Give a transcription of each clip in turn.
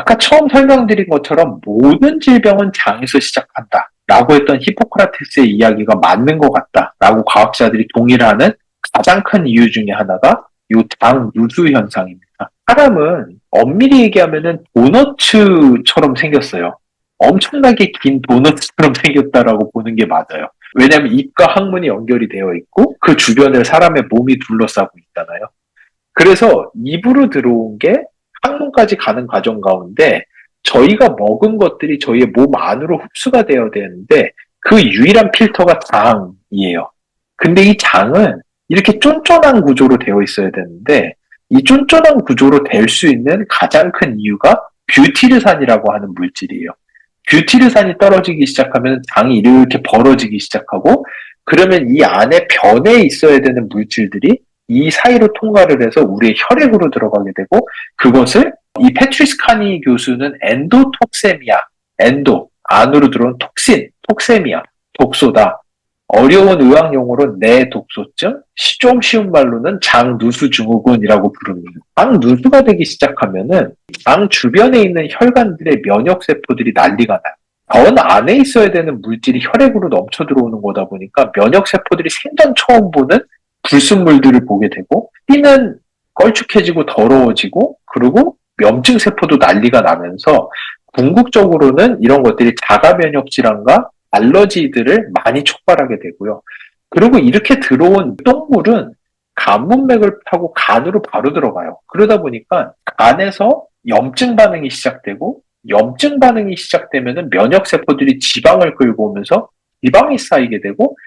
아까 처음 설명드린 것처럼 모든 질병은 장에서 시작한다 라고 했던 히포크라테스의 이야기가 맞는 것 같다 라고 과학자들이 동의하는 가장 큰 이유 중에 하나가 이 장 누수 현상입니다. 사람은 엄밀히 얘기하면은 도너츠처럼 생겼어요. 엄청나게 긴 도너츠처럼 생겼다라고 보는 게 맞아요. 왜냐하면 입과 항문이 연결이 되어 있고 그 주변을 사람의 몸이 둘러싸고 있잖아요. 그래서 입으로 들어온 게 항문까지 가는 과정 가운데 저희가 먹은 것들이 저희의 몸 안으로 흡수가 되어야 되는데 그 유일한 필터가 장이에요. 근데 이 장은 이렇게 쫀쫀한 구조로 되어 있어야 되는데 이 쫀쫀한 구조로 될 수 있는 가장 큰 이유가 뷰티르산이라고 하는 물질이에요. 뷰티르산이 떨어지기 시작하면 장이 이렇게 벌어지기 시작하고 그러면 이 안에 변에 있어야 되는 물질들이 이 사이로 통과를 해서 우리의 혈액으로 들어가게 되고 그것을 이 페트리스카니 교수는 엔도톡세미아, 엔도, 안으로 들어온 톡신, 톡세미아, 독소다. 어려운 의학 용어로 뇌독소증, 좀 쉬운 말로는 장누수 증후군이라고 부릅니다. 장누수가 되기 시작하면은 장 주변에 있는 혈관들의 면역세포들이 난리가 나요. 전 안에 있어야 되는 물질이 혈액으로 넘쳐 들어오는 거다 보니까 면역세포들이 생전 처음 보는 불순물들을 보게 되고 피는 걸쭉해지고 더러워지고 그리고 염증 세포도 난리가 나면서 궁극적으로는 이런 것들이 자가 면역 질환과 알러지들을 많이 촉발하게 되고요. 그리고 이렇게 들어온 똥물은 간문맥을 타고 간으로 바로 들어가요. 그러다 보니까 간에서 염증 반응이 시작되고 염증 반응이 시작되면은 면역 세포들이 지방을 끌고 오면서 지방이 쌓이게 되고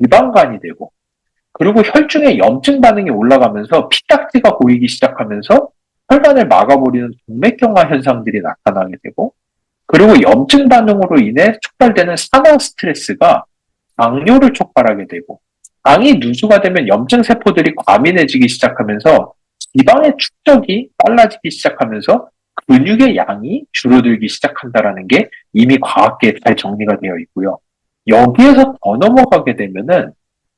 지방간이 되고 그리고 혈중에 염증 반응이 올라가면서 피딱지가 보이기 시작하면서 혈관을 막아버리는 동맥경화 현상들이 나타나게 되고 그리고 염증 반응으로 인해 촉발되는 산화 스트레스가 당뇨를 촉발하게 되고 장이 누수가 되면 염증 세포들이 과민해지기 시작하면서 지방의 축적이 빨라지기 시작하면서 근육의 양이 줄어들기 시작한다라는 게 이미 과학계에 잘 정리가 되어 있고요. 여기에서 더 넘어가게 되면은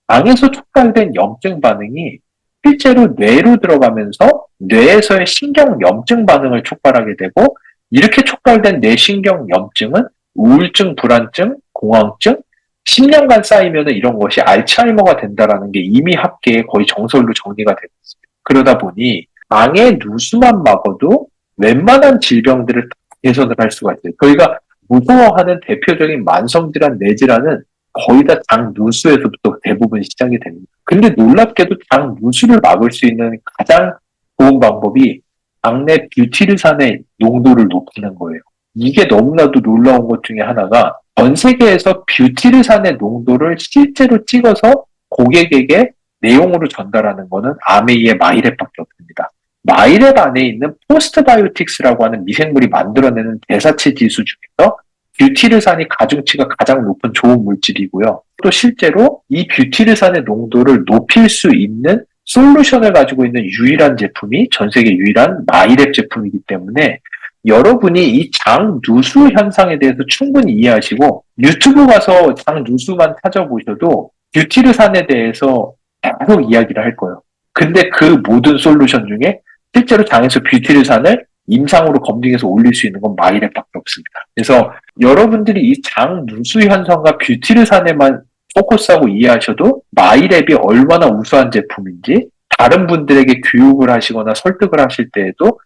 장에서 촉발된 염증 반응이 실제로 뇌로 들어가면서 뇌에서의 신경 염증 반응을 촉발하게 되고 이렇게 촉발된 뇌신경 염증은 우울증, 불안증, 공황증, 10년간 쌓이면 이런 것이 알츠하이머가 된다라는 게 이미 학계에 거의 정설로 정리가 되고 있습니다. 그러다 보니 장의 누수만 막아도 웬만한 질병들을 다 개선을 할 수가 있어요. 저희가 무서워하는 대표적인 만성질환, 뇌질환은 거의 다 장 누수에서부터 대부분 시작이 됩니다. 근데 놀랍게도 장 누수를 막을 수 있는 가장 좋은 방법이 장내 뷰티르산의 농도를 높이는 거예요. 이게 너무나도 놀라운 것 중에 하나가 전 세계에서 뷰티르산의 농도를 실제로 찍어서 고객에게 내용으로 전달하는 거는 아메이의 마이랩밖에 없습니다. 마이랩 안에 있는 포스트바이오틱스라고 하는 미생물이 만들어내는 대사체 지수 중에서 뷰티르산이 가중치가 가장 높은 좋은 물질이고요. 또 실제로 이 뷰티르산의 농도를 높일 수 있는 솔루션을 가지고 있는 유일한 제품이 전 세계 유일한 마이랩 제품이기 때문에 여러분이 이 장 누수 현상에 대해서 충분히 이해하시고 유튜브 가서 장 누수만 찾아보셔도 뷰티르산에 대해서 계속 이야기를 할 거예요. 근데 그 모든 솔루션 중에 실제로 장에서 뷰티르산을 임상으로 검증해서 올릴 수 있는 건 마이랩밖에 없습니다. 그래서 여러분들이 이 장 누수 현상과 뷰티르산에만 포커스하고 이해하셔도 마이랩이 얼마나 우수한 제품인지 다른 분들에게 교육을 하시거나 설득을 하실 때에도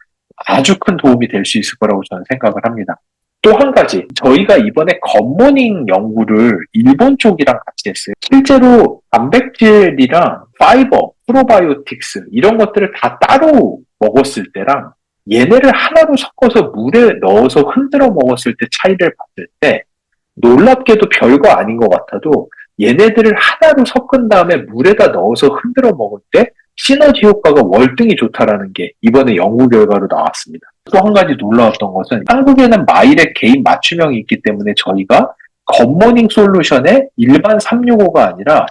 아주 큰 도움이 될 수 있을 거라고 저는 생각을 합니다. 또 한 가지, 저희가 이번에 겉모닝 연구를 일본 쪽이랑 같이 했어요. 실제로 단백질이랑 파이버, 프로바이오틱스 이런 것들을 다 따로 먹었을 때랑 얘네를 하나로 섞어서 물에 넣어서 흔들어 먹었을 때 차이를 봤을 때 놀랍게도 별거 아닌 것 같아도 얘네들을 하나로 섞은 다음에 물에다 넣어서 흔들어 먹을 때 시너지 효과가 월등히 좋다라는 게 이번에 연구 결과로 나왔습니다. 또 한 가지 놀라웠던 것은 한국에는 마이랩 개인 맞춤형이 있기 때문에 저희가 겉모닝 솔루션에 일반 365가 아니라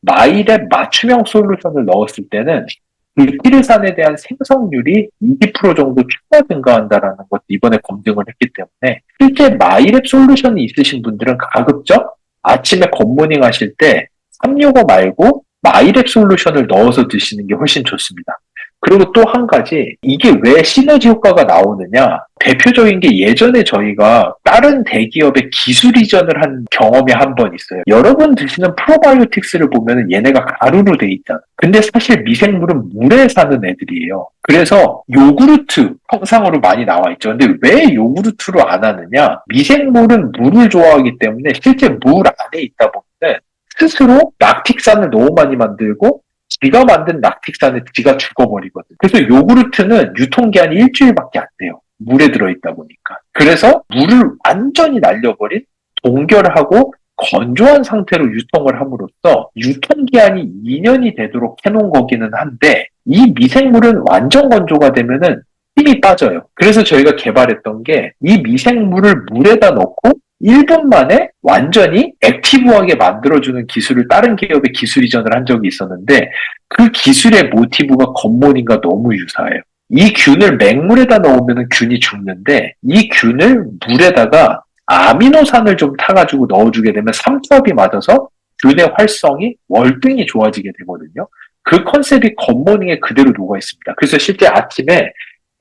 마이랩 맞춤형 솔루션을 넣었을 때는 뷰티르산에 대한 생성률이 20% 정도 추가 증가한다라는 것도 이번에 검증을 했기 때문에 실제 마이랩 솔루션이 있으신 분들은 가급적 아침에 겉모닝 하실 때 365 말고 마이랩 솔루션을 넣어서 드시는 게 훨씬 좋습니다. 그리고 또 한 가지, 이게 왜 시너지 효과가 나오느냐? 대표적인 게 예전에 저희가 다른 대기업의 기술 이전을 한 경험이 한 번 있어요. 여러분 드시는 프로바이오틱스를 보면 얘네가 가루로 돼 있잖아. 근데 사실 미생물은 물에 사는 애들이에요. 그래서 요구르트 형상으로 많이 나와 있죠. 근데 왜 요구르트로 안 하느냐? 미생물은 물을 좋아하기 때문에 실제 물 안에 있다 보면 스스로 락틱산을 너무 많이 만들고 지가 만든 락틱산에 지가 죽어버리거든. 그래서 요구르트는 유통기한이 일주일밖에 안 돼요. 물에 들어있다 보니까. 그래서 물을 완전히 날려버린 동결하고 건조한 상태로 유통을 함으로써 유통기한이 2년이 되도록 해놓은 거기는 한데 이 미생물은 완전 건조가 되면은 힘이 빠져요. 그래서 저희가 개발했던 게 이 미생물을 물에다 넣고 1분 만에 완전히 액티브하게 만들어주는 기술을 다른 기업에 기술 이전을 한 적이 있었는데 그 기술의 모티브가 겉모닝과 너무 유사해요. 이 균을 맹물에다 넣으면 균이 죽는데 이 균을 물에다가 아미노산을 좀 타가지고 넣어주게 되면 삼투압이 맞아서 균의 활성이 월등히 좋아지게 되거든요. 그 컨셉이 겉모닝에 그대로 녹아 있습니다. 그래서 실제 아침에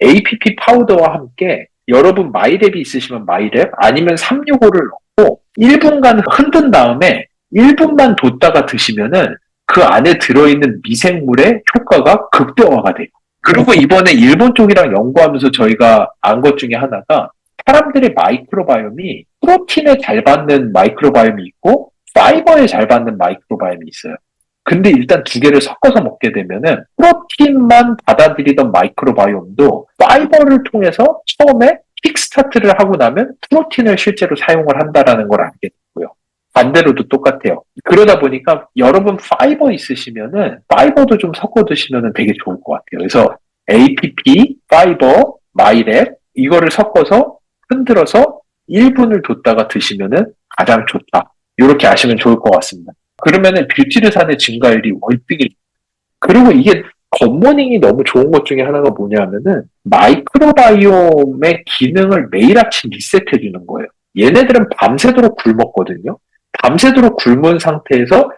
APP 파우더와 함께 여러분 마이랩이 있으시면 마이랩 아니면 365를 넣고 1분간 흔든 다음에 1분만 뒀다가 드시면은 그 안에 들어있는 미생물의 효과가 극대화가 돼요. 그리고 이번에 일본 쪽이랑 연구하면서 저희가 안 것 중에 하나가 사람들의 마이크로바이옴이 프로틴에 잘 받는 마이크로바이옴이 있고 파이버에 잘 받는 마이크로바이옴이 있어요. 근데 일단 두 개를 섞어서 먹게 되면은 프로틴만 받아들이던 마이크로바이옴도 파이버를 통해서 처음에 킥스타트를 하고 나면 프로틴을 실제로 사용을 한다라는 걸 알게 됐고요. 반대로도 똑같아요. 그러다 보니까 여러분 파이버 있으시면은 파이버도 좀 섞어 드시면은 되게 좋을 것 같아요. 그래서 APP, 파이버, 마이랩 이거를 섞어서 흔들어서 1분을 뒀다가 드시면은 가장 좋다. 이렇게 아시면 좋을 것 같습니다. 그러면은 뷰티르산의 증가율이 월등히 그리고 이게 겉모닝이 너무 좋은 것 중에 하나가 뭐냐면은 마이크로바이옴의 기능을 매일 아침 리셋해 주는 거예요. 얘네들은 밤새도록 굶었거든요. 밤새도록 굶은 상태에서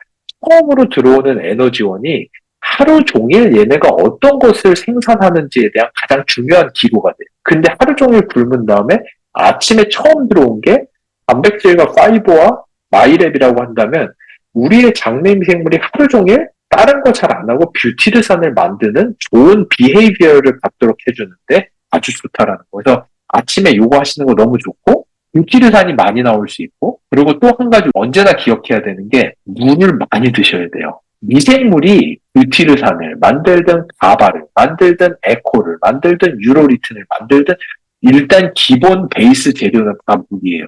처음으로 들어오는 에너지원이 하루 종일 얘네가 어떤 것을 생산하는지에 대한 가장 중요한 기로가 돼요. 근데 하루 종일 굶은 다음에 아침에 처음 들어온 게 단백질과 파이버와 마이랩이라고 한다면 우리의 장내 미생물이 하루 종일 다른 거 잘 안 하고 뷰티르산을 만드는 좋은 비헤이비어를 갖도록 해주는데 아주 좋다라는 거. 그래서 아침에 요거 하시는 거 너무 좋고 뷰티르산이 많이 나올 수 있고 그리고 또 한 가지 언제나 기억해야 되는 게 물을 많이 드셔야 돼요. 미생물이 뷰티르산을 만들든 가바를 만들든 에코를 만들든 유로리튼을 만들든 일단 기본 베이스 재료는 다 물이에요.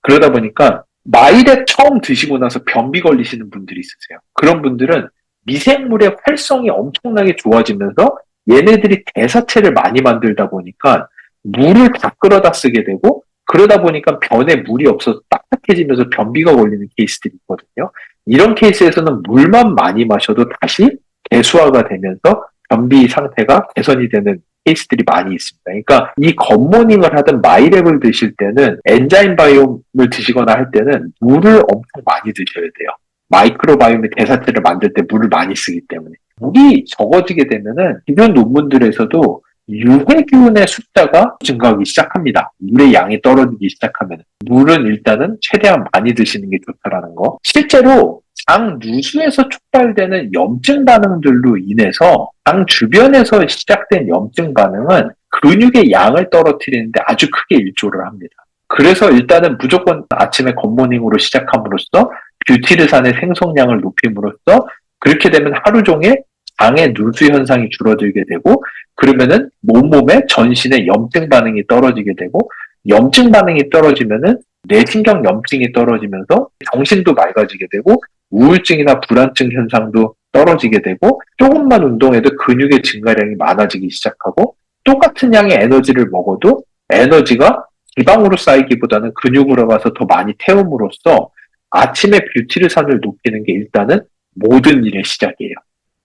그러다 보니까 마이랩 처음 드시고 나서 변비 걸리시는 분들이 있으세요. 그런 분들은 미생물의 활성이 엄청나게 좋아지면서 얘네들이 대사체를 많이 만들다 보니까 물을 다 끌어다 쓰게 되고 그러다 보니까 변에 물이 없어서 딱딱해지면서 변비가 걸리는 케이스들이 있거든요. 이런 케이스에서는 물만 많이 마셔도 다시 대수화가 되면서 변비 상태가 개선이 되는 케이스들이 많이 있습니다. 그러니까 이 겉모닝을 하든 마이랩을 드실 때는 엔자임 바이옴을 드시거나 할 때는 물을 엄청 많이 드셔야 돼요. 마이크로바이옴의 대사체를 만들 때 물을 많이 쓰기 때문에 물이 적어지게 되면은 기존 논문들에서도 유해균의 숫자가 증가하기 시작합니다. 물의 양이 떨어지기 시작하면 물은 일단은 최대한 많이 드시는 게 좋다라는 거. 실제로 장 누수에서 촉발되는 염증 반응들로 인해서 장 주변에서 시작된 염증 반응은 근육의 양을 떨어뜨리는데 아주 크게 일조를 합니다. 그래서 일단은 무조건 아침에 겉모닝으로 시작함으로써 뷰티르산의 생성량을 높임으로써 그렇게 되면 하루 종일 장의 누수 현상이 줄어들게 되고 그러면은 몸에 전신의 염증 반응이 떨어지게 되고 염증 반응이 떨어지면은 뇌신경 염증이 떨어지면서 정신도 맑아지게 되고 우울증이나 불안증 현상도 떨어지게 되고 조금만 운동해도 근육의 증가량이 많아지기 시작하고 똑같은 양의 에너지를 먹어도 에너지가 지방으로 쌓이기보다는 근육으로 가서 더 많이 태움으로써 아침에 뷰티르산을 높이는 게 일단은 모든 일의 시작이에요.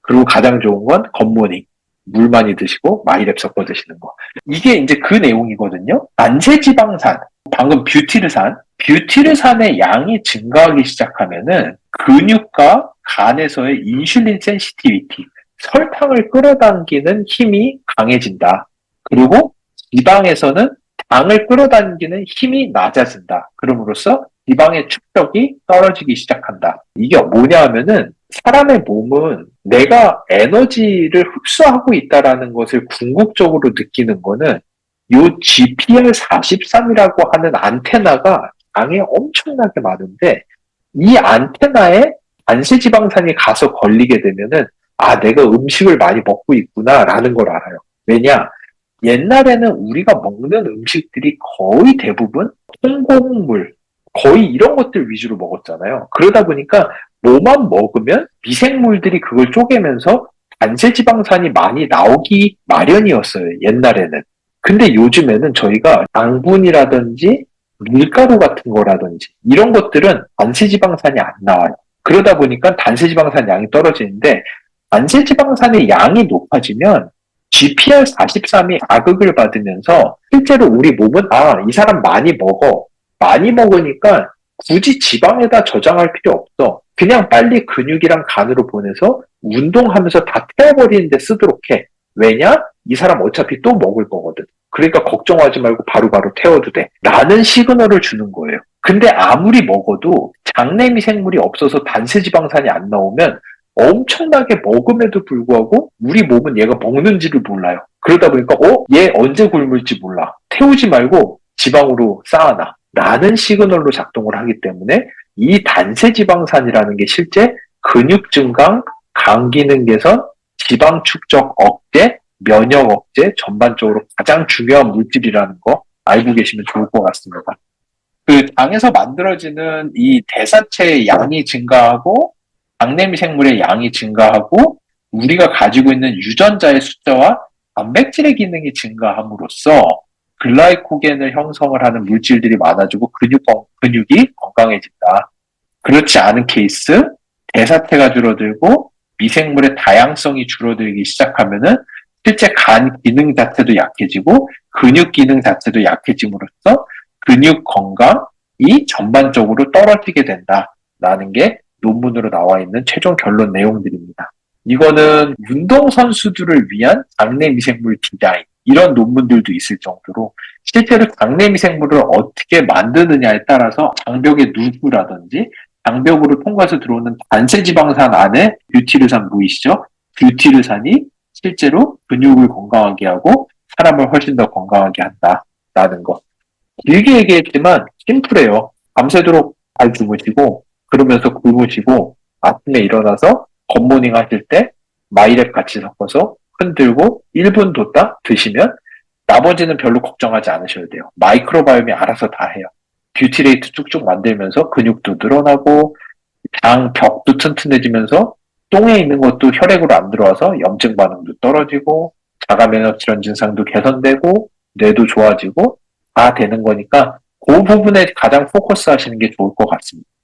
그리고 가장 좋은 건 겉모닝. 물 많이 드시고 마이랩 섞어 드시는 거. 이게 이제 그 내용이거든요. 만세지방산, 방금 뷰티르산의 양이 증가하기 시작하면은 근육과 간에서의 인슐린 센시티비티, 설탕을 끌어당기는 힘이 강해진다. 그리고 지방에서는 당을 끌어당기는 힘이 낮아진다. 그럼으로써 지방의 축적이 떨어지기 시작한다. 이게 뭐냐 하면은 사람의 몸은 내가 에너지를 흡수하고 있다라는 것을 궁극적으로 느끼는 거는 요 GPR43이라고 하는 안테나가 장에 엄청나게 많은데 이 안테나에 단세지방산이 가서 걸리게 되면은 아, 내가 음식을 많이 먹고 있구나라는 걸 알아요. 왜냐? 옛날에는 우리가 먹는 음식들이 거의 대부분 통곡물, 거의 이런 것들 위주로 먹었잖아요. 그러다 보니까 뭐만 먹으면 미생물들이 그걸 쪼개면서 단세지방산이 많이 나오기 마련이었어요. 옛날에는. 근데 요즘에는 저희가 당분이라든지 밀가루 같은 거라든지 이런 것들은 단세지방산이 안 나와요. 그러다 보니까 단세지방산 양이 떨어지는데 단세지방산의 양이 높아지면 GPR43이 자극을 받으면서 실제로 우리 몸은 아, 이 사람 많이 먹어. 많이 먹으니까 굳이 지방에다 저장할 필요 없어. 그냥 빨리 근육이랑 간으로 보내서 운동하면서 다 태워버리는 데 쓰도록 해. 왜냐? 이 사람 어차피 또 먹을 거거든. 그러니까 걱정하지 말고 바로바로 태워도 돼. 라는 시그널을 주는 거예요. 근데 아무리 먹어도 장내 미생물이 없어서 단세지방산이 안 나오면 엄청나게 먹음에도 불구하고 우리 몸은 얘가 먹는지를 몰라요. 그러다 보니까 얘 언제 굶을지 몰라. 태우지 말고 지방으로 쌓아놔. 라는 시그널로 작동을 하기 때문에 이 단세지방산이라는 게 실제 근육 증강, 간 기능 개선, 지방 축적 억제, 면역 억제 전반적으로 가장 중요한 물질이라는 거 알고 계시면 좋을 것 같습니다. 그 당에서 만들어지는 이 대사체의 양이 증가하고 장내미생물의 양이 증가하고 우리가 가지고 있는 유전자의 숫자와 단백질의 기능이 증가함으로써 글라이코겐을 형성을 하는 물질들이 많아지고 근육이 건강해진다. 그렇지 않은 케이스, 대사체가 줄어들고 미생물의 다양성이 줄어들기 시작하면은 실제 간 기능 자체도 약해지고 근육 기능 자체도 약해짐으로써 근육 건강이 전반적으로 떨어지게 된다라는 게 논문으로 나와 있는 최종 결론 내용들입니다. 이거는 운동선수들을 위한 장내 미생물 디자인 이런 논문들도 있을 정도로 실제로 장내 미생물을 어떻게 만드느냐에 따라서 장벽의 누수라든지 장벽으로 통과해서 들어오는 단세지방산 안에 뷰티르산 보이시죠? 뷰티르산이 실제로 근육을 건강하게 하고 사람을 훨씬 더 건강하게 한다라는 거. 길게 얘기했지만 심플해요. 밤새도록 잘 주무시고 그러면서 굶으시고 아침에 일어나서 굿모닝 하실 때 마이랩 같이 섞어서 흔들고 1분 뒀다 드시면 나머지는 별로 걱정하지 않으셔도 돼요. 마이크로바이옴이 알아서 다 해요. 뷰티레이트 쭉쭉 만들면서 근육도 늘어나고 장 벽도 튼튼해지면서 똥에 있는 것도 혈액으로 안 들어와서 염증 반응도 떨어지고 자가 면역 질환 증상도 개선되고 뇌도 좋아지고 다 되는 거니까 그 부분에 가장 포커스 하시는 게 좋을 것 같습니다.